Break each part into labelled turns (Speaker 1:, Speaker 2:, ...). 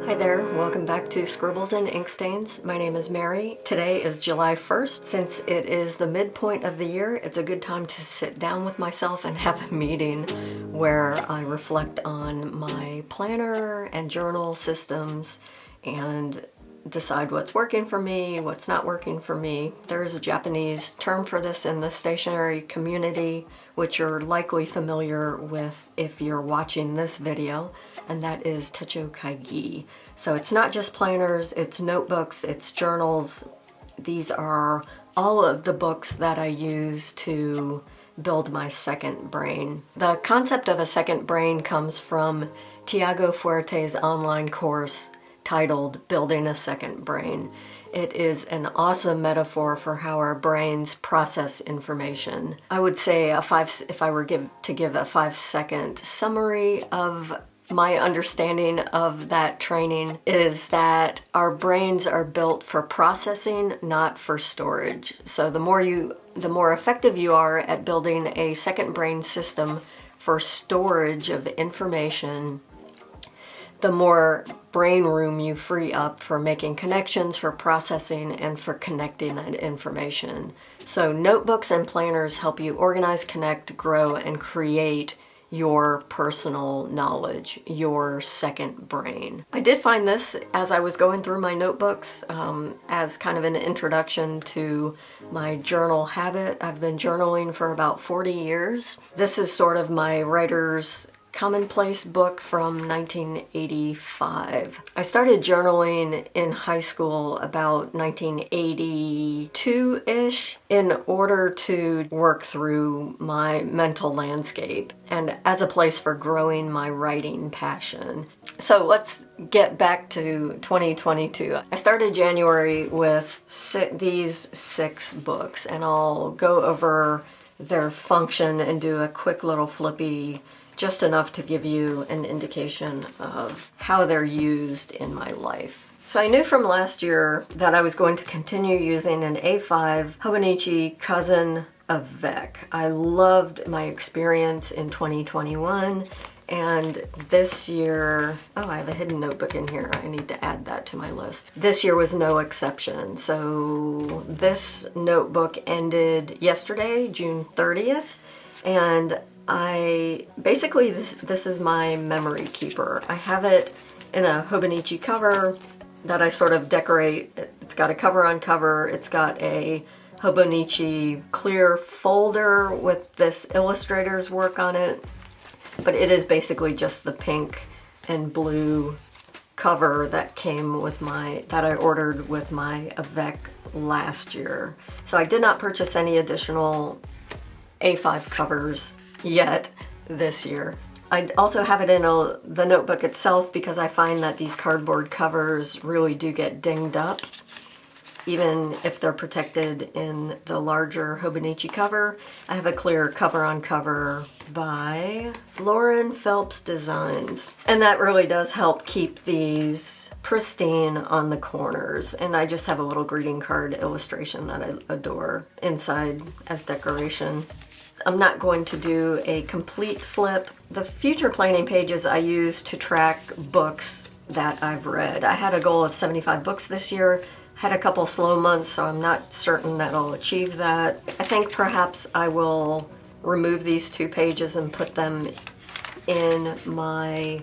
Speaker 1: Hi there, welcome back to Scribbles and Ink Stains. My name is Mary. Today is July 1st. Since it is the midpoint of the year, it's a good time to sit down with myself and have a meeting where I reflect on my planner and journal systems and decide what's working for me, what's not working for me. There is a Japanese term for this in the stationery community, which you're likely familiar with if you're watching this video, and that is Techo Kaigi. So it's not just planners, it's notebooks, it's journals. These are all of the books that I use to build my second brain. The concept of a second brain comes from Tiago Forte's online course titled Building a Second Brain. It is an awesome metaphor for how our brains process information. I would say if I were to give a 5-second summary of my understanding of that training is that our brains are built for processing, not for storage. So the more effective you are at building a second brain system for storage of information, the more brain room you free up for making connections, for processing, and for connecting that information. So notebooks and planners help you organize, connect, grow, and create your personal knowledge, your second brain. I did find this as I was going through my notebooks as kind of an introduction to my journal habit. I've been journaling for about 40 years. This is sort of my writer's Commonplace book from 1985. I started journaling in high school about 1982-ish in order to work through my mental landscape and as a place for growing my writing passion. So let's get back to 2022. I started January with these 6 books, and I'll go over their function and do a quick little flippy, just enough to give you an indication of how they're used in my life. So I knew from last year that I was going to continue using an A5 Hobonichi cousin Avec. I loved my experience in 2021, and this year, I have a hidden notebook in here. I need to add that to my list. This year was no exception. So this notebook ended yesterday, June 30th, and this is my memory keeper. I have it in a Hobonichi cover that I sort of decorate. It's got a cover on cover. It's got a Hobonichi clear folder with this illustrator's work on it. But it is basically just the pink and blue cover that came with that I ordered with my Avec last year. So I did not purchase any additional A5 covers yet this year. I also have it in the notebook itself because I find that these cardboard covers really do get dinged up, even if they're protected in the larger Hobonichi cover. I have a clear cover on cover by Lauren Phelps Designs, and that really does help keep these pristine on the corners. And I just have a little greeting card illustration that I adore inside as decoration. I'm not going to do a complete flip. The future planning pages I use to track books that I've read. I had a goal of 75 books this year, had a couple slow months, so I'm not certain that I'll achieve that. I think perhaps I will remove these 2 pages and put them in my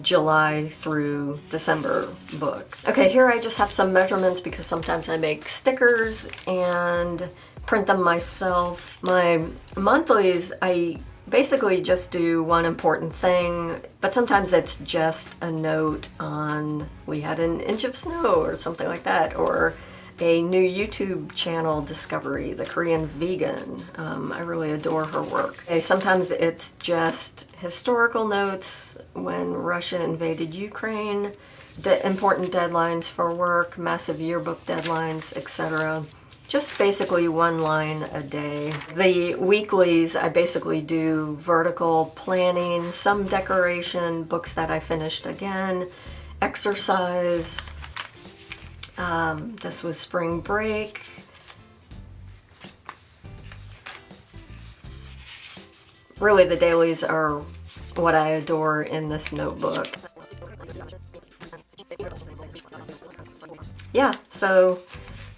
Speaker 1: July through December book. Okay, here I just have some measurements because sometimes I make stickers and print them myself. My monthlies, I basically just do one important thing, but sometimes it's just a note on we had an inch of snow or something like that, or a new YouTube channel discovery, the Korean vegan. I really adore her work. Okay, sometimes it's just historical notes when Russia invaded Ukraine, important deadlines for work, massive yearbook deadlines, etc. Just basically 1 line a day. The weeklies, I basically do vertical planning, some decoration, books that I finished again, exercise. This was spring break. Really, the dailies are what I adore in this notebook. Yeah, so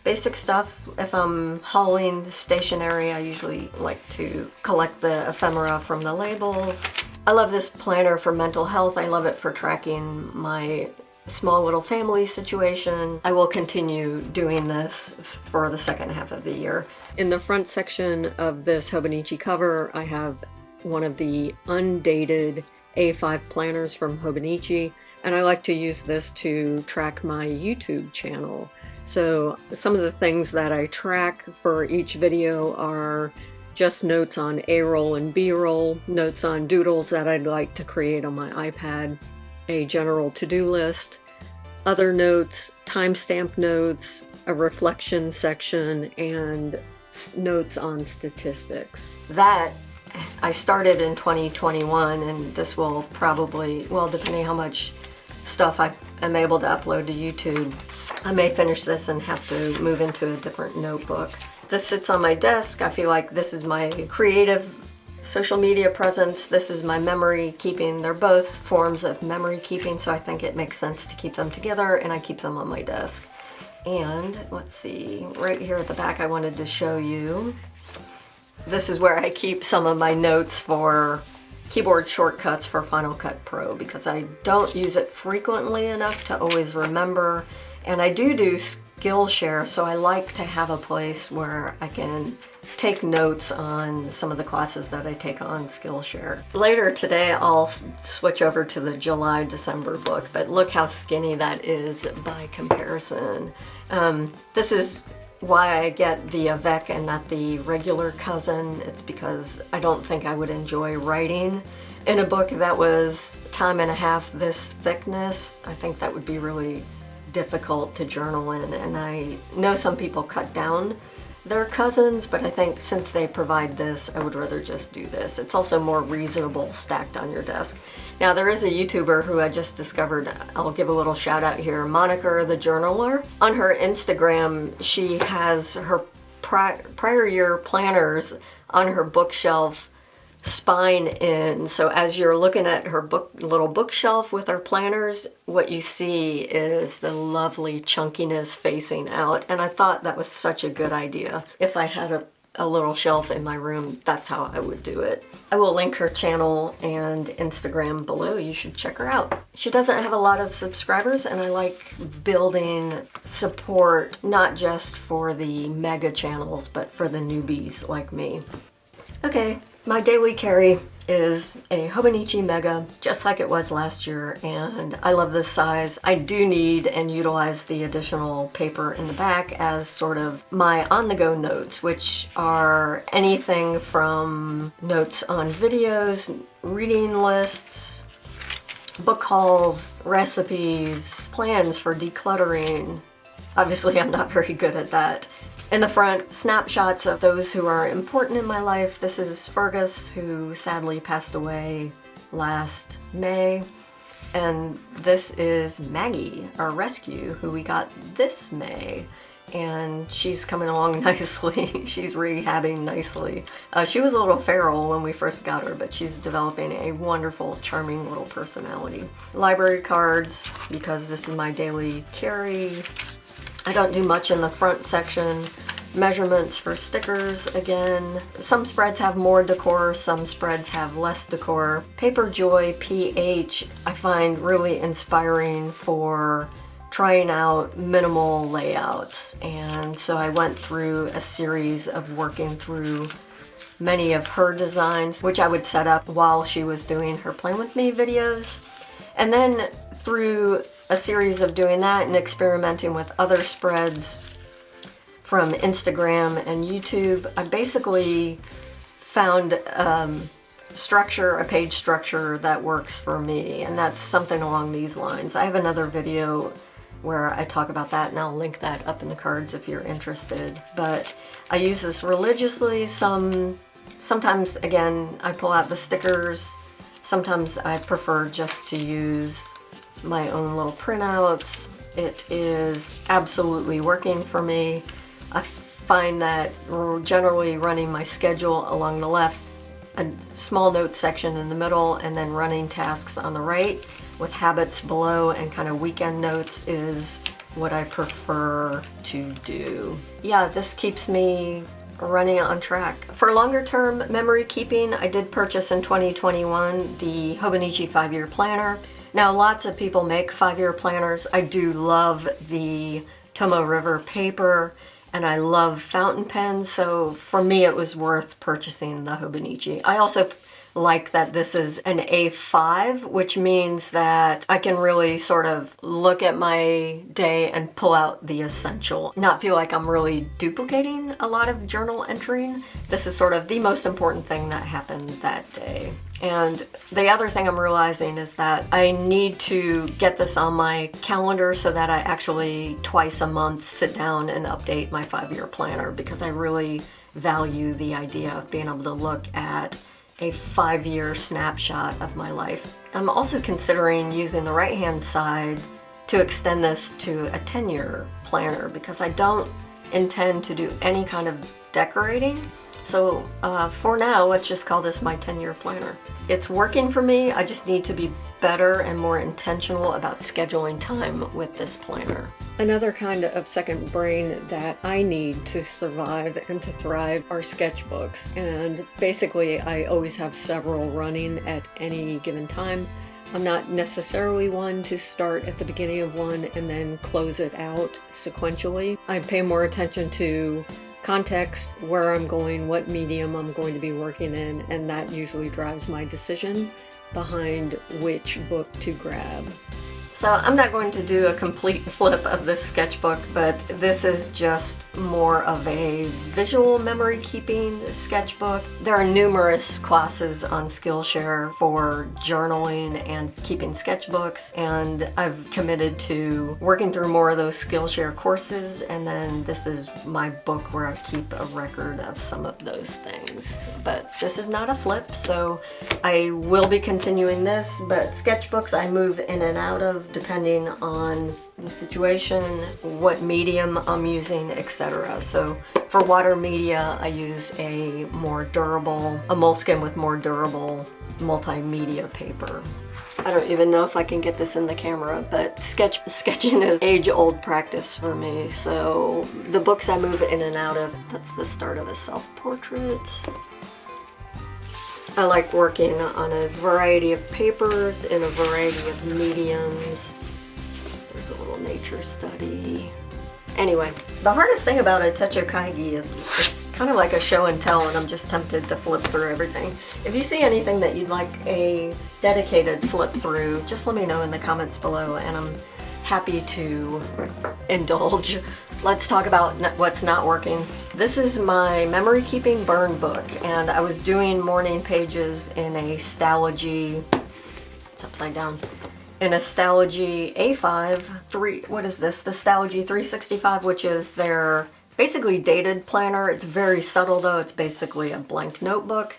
Speaker 1: basic stuff. If I'm hauling stationery, I usually like to collect the ephemera from the labels. I love this planner for mental health. I love it for tracking my small little family situation. I will continue doing this for the second half of the year. In the front section of this Hobonichi cover, I have one of the undated A5 planners from Hobonichi, and I like to use this to track my YouTube channel. So some of the things that I track for each video are just notes on A-roll and B-roll, notes on doodles that I'd like to create on my iPad, a general to-do list, other notes, timestamp notes, a reflection section, and notes on statistics. That I started in 2021, and this will probably, well, depending how much stuff I am able to upload to YouTube, I may finish this and have to move into a different notebook. This sits on my desk. I feel like this is my creative social media presence. This is my memory keeping. They're both forms of memory keeping, so I think it makes sense to keep them together, and I keep them on my desk. And let's see, right here at the back I wanted to show you. This is where I keep some of my notes for keyboard shortcuts for Final Cut Pro, because I don't use it frequently enough to always remember. And I do Skillshare, so I like to have a place where I can take notes on some of the classes that I take on Skillshare. Later today I'll switch over to the July-December book, but look how skinny that is by comparison. This is why I get the Avec and not the regular cousin. It's because I don't think I would enjoy writing in a book that was time and a half this thickness. I think that would be really difficult to journal in, and I know some people cut down their cousins, but I think since they provide this, I would rather just do this. It's also more reasonable stacked on your desk. Now, there is a YouTuber who I just discovered, I'll give a little shout out here, Monica the Journaler. On her Instagram, she has her prior year planners on her bookshelf spine in. So as you're looking at her little bookshelf with her planners, what you see is the lovely chunkiness facing out. And I thought that was such a good idea. If I had a little shelf in my room, that's how I would do it. I will link her channel and Instagram below. You should check her out. She doesn't have a lot of subscribers, and I like building support not just for the mega channels, but for the newbies like me. Okay. My daily carry is a Hobonichi Mega, just like it was last year, and I love this size. I do need and utilize the additional paper in the back as sort of my on-the-go notes, which are anything from notes on videos, reading lists, book hauls, recipes, plans for decluttering. Obviously, I'm not very good at that. In the front, snapshots of those who are important in my life. This is Fergus, who sadly passed away last May. And this is Maggie, our rescue, who we got this May. And she's coming along nicely. She's rehabbing nicely. She was a little feral when we first got her, but she's developing a wonderful, charming little personality. Library cards, because this is my daily carry. I don't do much in the front section. Measurements for stickers again. Some spreads have more decor, some spreads have less decor. Paper Joy PH I find really inspiring for trying out minimal layouts, and so I went through a series of working through many of her designs, which I would set up while she was doing her Plan With Me videos. And then through a series of doing that and experimenting with other spreads from Instagram and YouTube, I basically found a page structure that works for me, and that's something along these lines. I have another video where I talk about that, and I'll link that up in the cards if you're interested. But I use this religiously. Sometimes, again, I pull out the stickers. Sometimes I prefer just to use my own little printouts. It is absolutely working for me. I find that generally running my schedule along the left, a small notes section in the middle, and then running tasks on the right with habits below and kind of weekend notes is what I prefer to do. Yeah, this keeps me running on track. For longer term memory keeping, I did purchase in 2021 the Hobonichi 5-year planner. Now, lots of people make 5-year planners. I do love the Tomoe River paper, and I love fountain pens, so for me it was worth purchasing the Hobonichi. I also like that this is an A5, which means that I can really sort of look at my day and pull out the essential, not feel like I'm really duplicating a lot of journal entering. This is sort of the most important thing that happened that day. And the other thing I'm realizing is that I need to get this on my calendar so that I actually twice a month sit down and update my 5-year planner, because I really value the idea of being able to look at a 5-year snapshot of my life. I'm also considering using the right-hand side to extend this to a 10-year planner, because I don't intend to do any kind of decorating. So for now, let's just call this my 10-year planner. It's working for me. I just need to be better and more intentional about scheduling time with this planner. Another kind of second brain that I need to survive and to thrive are sketchbooks. And basically, I always have several running at any given time. I'm not necessarily one to start at the beginning of one and then close it out sequentially. I pay more attention to context, where I'm going, what medium I'm going to be working in, and that usually drives my decision behind which book to grab. So I'm not going to do a complete flip of this sketchbook, but this is just more of a visual memory keeping sketchbook. There are numerous classes on Skillshare for journaling and keeping sketchbooks, and I've committed to working through more of those Skillshare courses, and then this is my book where I keep a record of some of those things. But this is not a flip, so I will be continuing this, but sketchbooks I move in and out of depending on the situation, what medium I'm using, etc. So for water media, I use a moleskin with more durable multimedia paper. I don't even know if I can get this in the camera, but sketching is age-old practice for me. So the books I move in and out of, that's the start of a self-portrait. I like working on a variety of papers in a variety of mediums. There's a little nature study. Anyway, the hardest thing about a Techo Kaigi is it's kind of like a show and tell, and I'm just tempted to flip through everything. If you see anything that you'd like a dedicated flip through, just let me know in the comments below, and I'm happy to indulge. Let's talk about what's not working. This is my memory keeping burn book, and I was doing morning pages in a Stalogy, it's upside down, in a Stalogy A5, what is this? The Stalogy 365, which is their basically dated planner. It's very subtle though, it's basically a blank notebook.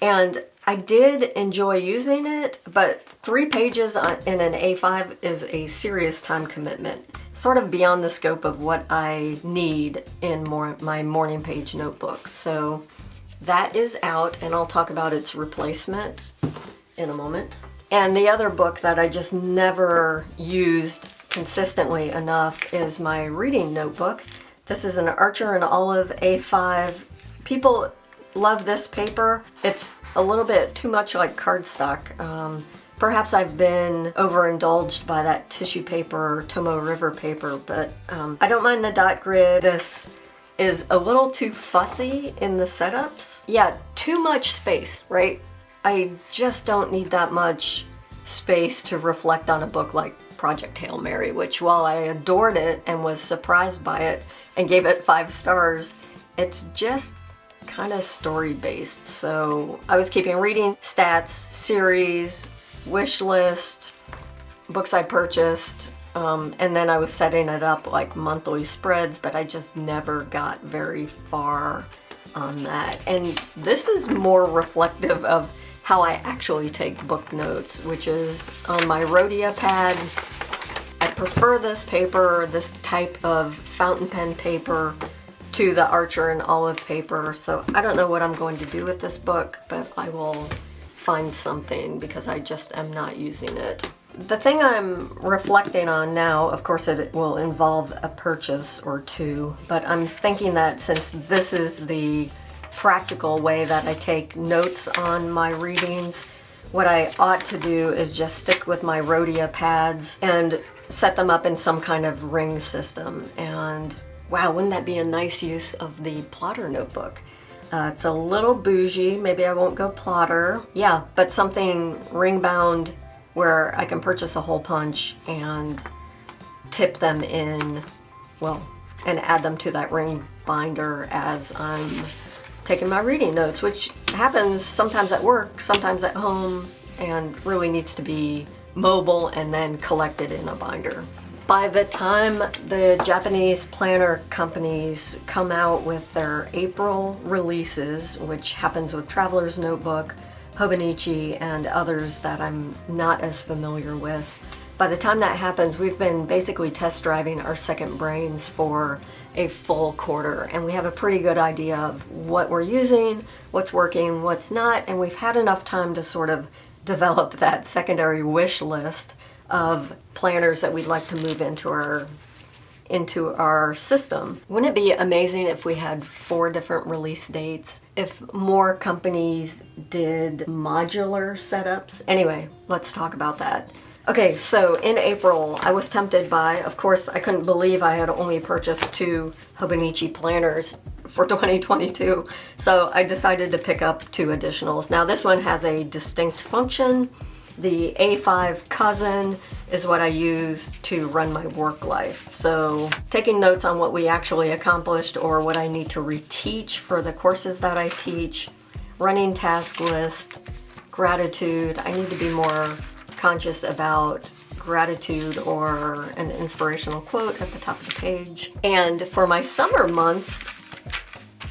Speaker 1: And I did enjoy using it, but 3 pages in an A5 is a serious time commitment. Sort of beyond the scope of what I need in my morning page notebook. So that is out, and I'll talk about its replacement in a moment. And the other book that I just never used consistently enough is my reading notebook. This is an Archer and Olive A5. People love this paper. It's a little bit too much like cardstock. Perhaps I've been overindulged by that tissue paper, Tomoe River paper, but I don't mind the dot grid. This is a little too fussy in the setups. Yeah, too much space, right? I just don't need that much space to reflect on a book like Project Hail Mary, which while I adored it and was surprised by it and gave it 5 stars, it's just kind of story-based. So I was keeping reading stats, series, wish list, books I purchased, and then I was setting it up like monthly spreads, but I just never got very far on that. And this is more reflective of how I actually take book notes, which is on my Rhodia pad. I prefer this paper, this type of fountain pen paper, to the Archer and Olive paper. So I don't know what I'm going to do with this book, but I will find something because I just am not using it. The thing I'm reflecting on now, of course it will involve a purchase or two, but I'm thinking that since this is the practical way that I take notes on my readings, what I ought to do is just stick with my Rhodia pads and set them up in some kind of ring system. And wow, wouldn't that be a nice use of the plotter notebook? It's a little bougie, maybe I won't go plotter. Yeah, but something ring bound where I can purchase a hole punch and tip them in, well, and add them to that ring binder as I'm taking my reading notes, which happens sometimes at work, sometimes at home, and really needs to be mobile and then collected in a binder. By the time the Japanese planner companies come out with their April releases, which happens with Traveler's Notebook, Hobonichi, and others that I'm not as familiar with, by the time that happens, we've been basically test driving our second brains for a full quarter, and we have a pretty good idea of what we're using, what's working, what's not, and we've had enough time to sort of develop that secondary wish list of planners that we'd like to move into our system. Wouldn't it be amazing if we had 4 different release dates? If more companies did modular setups? Anyway, let's talk about that. Okay, so in April, I was tempted by, of course, I couldn't believe I had only purchased 2 Hobonichi planners for 2022, so I decided to pick up 2 additionals. Now this one has a distinct function. The A5 cousin is what I use to run my work life. So taking notes on what we actually accomplished or what I need to reteach for the courses that I teach, running task list, gratitude. I need to be more conscious about gratitude or an inspirational quote at the top of the page. And for my summer months,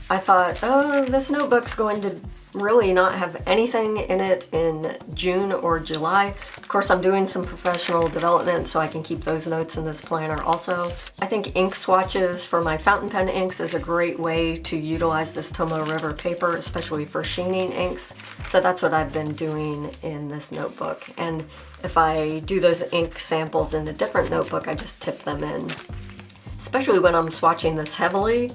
Speaker 1: I thought, oh, this notebook's going to really not have anything in it in June or July. Of course, I'm doing some professional development so I can keep those notes in this planner also. I think ink swatches for my fountain pen inks is a great way to utilize this Tomoe River paper, especially for sheening inks. So that's what I've been doing in this notebook. And if I do those ink samples in a different notebook, I just tip them in. Especially when I'm swatching this heavily,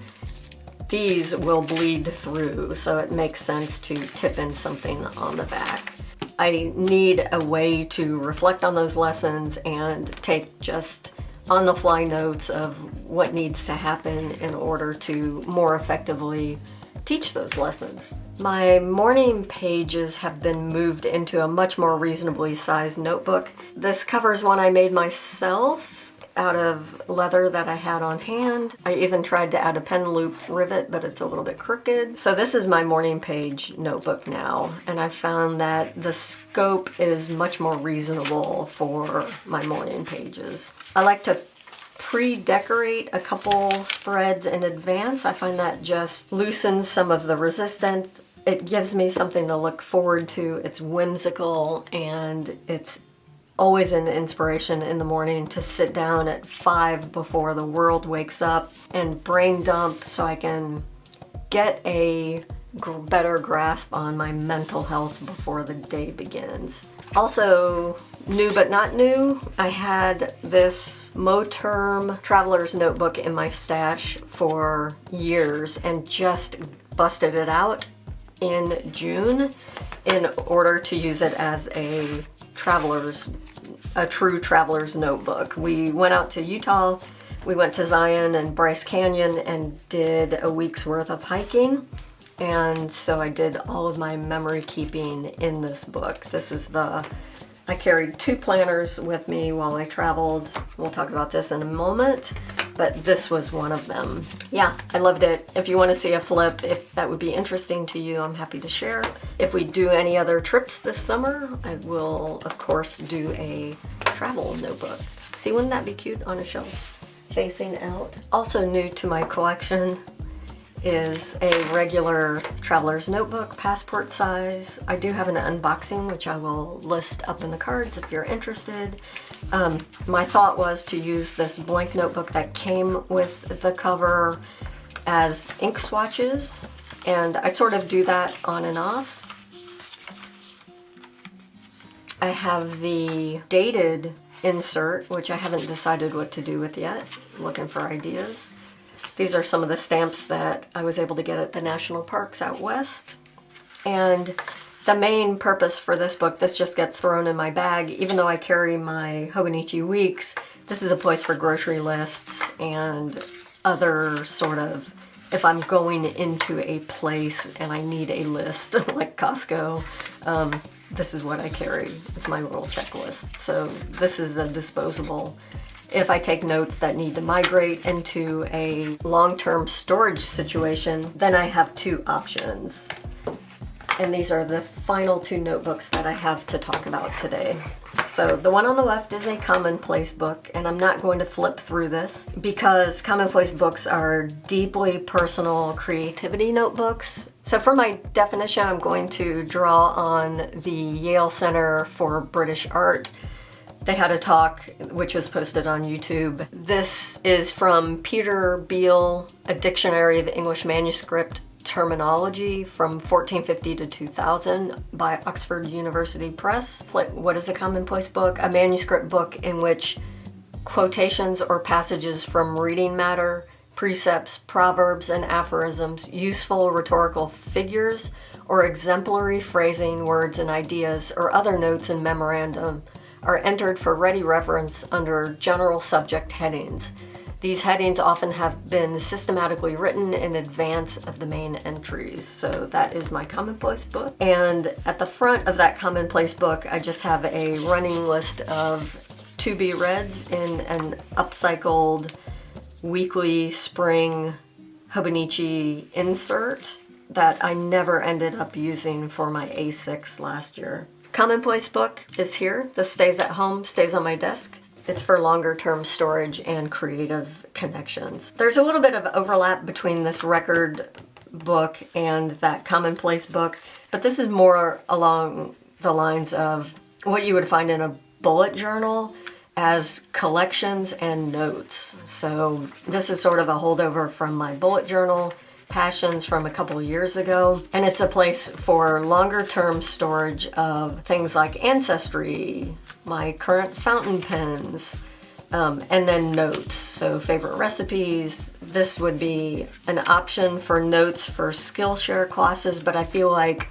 Speaker 1: these will bleed through, so it makes sense to tip in something on the back. I need a way to reflect on those lessons and take just on-the-fly notes of what needs to happen in order to more effectively teach those lessons. My morning pages have been moved into a much more reasonably sized notebook. This covers one I made myself out of leather that I had on hand. I even tried to add a pen loop rivet, but it's a little bit crooked. So this is my morning page notebook now, and I found that the scope is much more reasonable for my morning pages. I like to pre-decorate a couple spreads in advance. I find that just loosens some of the resistance. It gives me something to look forward to. It's whimsical, and it's always an inspiration in the morning to sit down at 5 before the world wakes up and brain dump so I can get a better grasp on my mental health before the day begins. Also, new but not new, I had this Moterm Traveler's Notebook in my stash for years and just busted it out in June in order to use it as a true traveler's notebook. We went out to Utah, we went to Zion and Bryce Canyon and did a week's worth of hiking. And so I did all of my memory keeping in this book. I carried 2 planners with me while I traveled. We'll talk about this in a moment, but this was one of them. Yeah, I loved it. If you want to see a flip, if that would be interesting to you, I'm happy to share. If we do any other trips this summer, I will, of course, do a travel notebook. See, wouldn't that be cute on a shelf facing out? Also new to my collection is a regular traveler's notebook, passport size. I do have an unboxing, which I will list up in the cards if you're interested. My thought was to use this blank notebook that came with the cover as ink swatches, and I sort of do that on and off. I have the dated insert, which I haven't decided what to do with yet. I'm looking for ideas. These are some of the stamps that I was able to get at the national parks out west. And the main purpose for this book, this just gets thrown in my bag. Even though I carry my Hobonichi Weeks, this is a place for grocery lists and other sort of, if I'm going into a place and I need a list, like Costco, this is what I carry. It's my little checklist. So this is a disposable. If I take notes that need to migrate into a long-term storage situation, then I have two options. And these are the final two notebooks that I have to talk about today. So the one on the left is a Commonplace book, and I'm not going to flip through this because Commonplace books are deeply personal creativity notebooks. So for my definition, I'm going to draw on the Yale Center for British Art. They had a talk which was posted on YouTube. This is from Peter Beale, A Dictionary of English Manuscript Terminology from 1450 to 2000 by Oxford University Press. What is a commonplace book? A manuscript book in which quotations or passages from reading matter, precepts, proverbs, and aphorisms, useful rhetorical figures, or exemplary phrasing, words and ideas, or other notes and memorandum are entered for ready reference under general subject headings. These headings often have been systematically written in advance of the main entries. So that is my Commonplace book. And at the front of that Commonplace book, I just have a running list of to-be reads in an upcycled weekly spring Hobonichi insert that I never ended up using for my A6 last year. Commonplace book is here. This stays at home, stays on my desk. It's for longer term storage and creative connections. There's a little bit of overlap between this record book and that Commonplace book, but this is more along the lines of what you would find in a bullet journal as collections and notes. So this is sort of a holdover from my bullet journal passions from a couple years ago, and it's a place for longer term storage of things like ancestry, my current fountain pens, and then notes, so favorite recipes. This would be an option for notes for Skillshare classes, but I feel like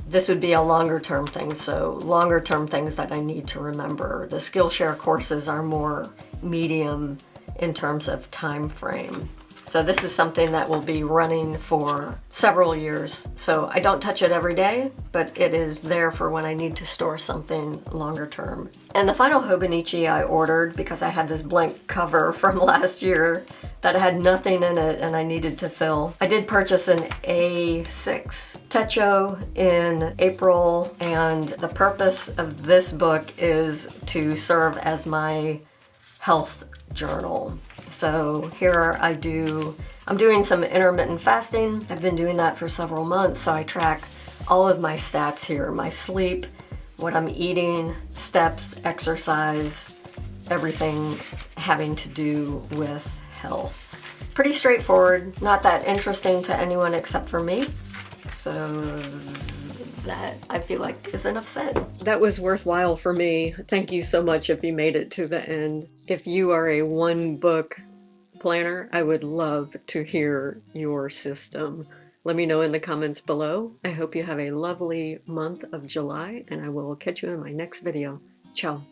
Speaker 1: this would be a longer term thing, so longer term things that I need to remember. The Skillshare courses are more medium in terms of time frame. So this is something that will be running for several years. So I don't touch it every day, but it is there for when I need to store something longer term. And the final Hobonichi I ordered because I had this blank cover from last year that had nothing in it and I needed to fill. I did purchase an A6 Techo in April, and the purpose of this book is to serve as my health journal. So here I'm doing some intermittent fasting. I've been doing that for several months, so I track all of my stats here, my sleep, what I'm eating, steps, exercise, everything having to do with health. Pretty straightforward, not that interesting to anyone except for me. So that I feel like is enough said. That was worthwhile for me. Thank you so much if you made it to the end. If you are a one book planner, I would love to hear your system. Let me know in the comments below. I hope you have a lovely month of July, and I will catch you in my next video. Ciao.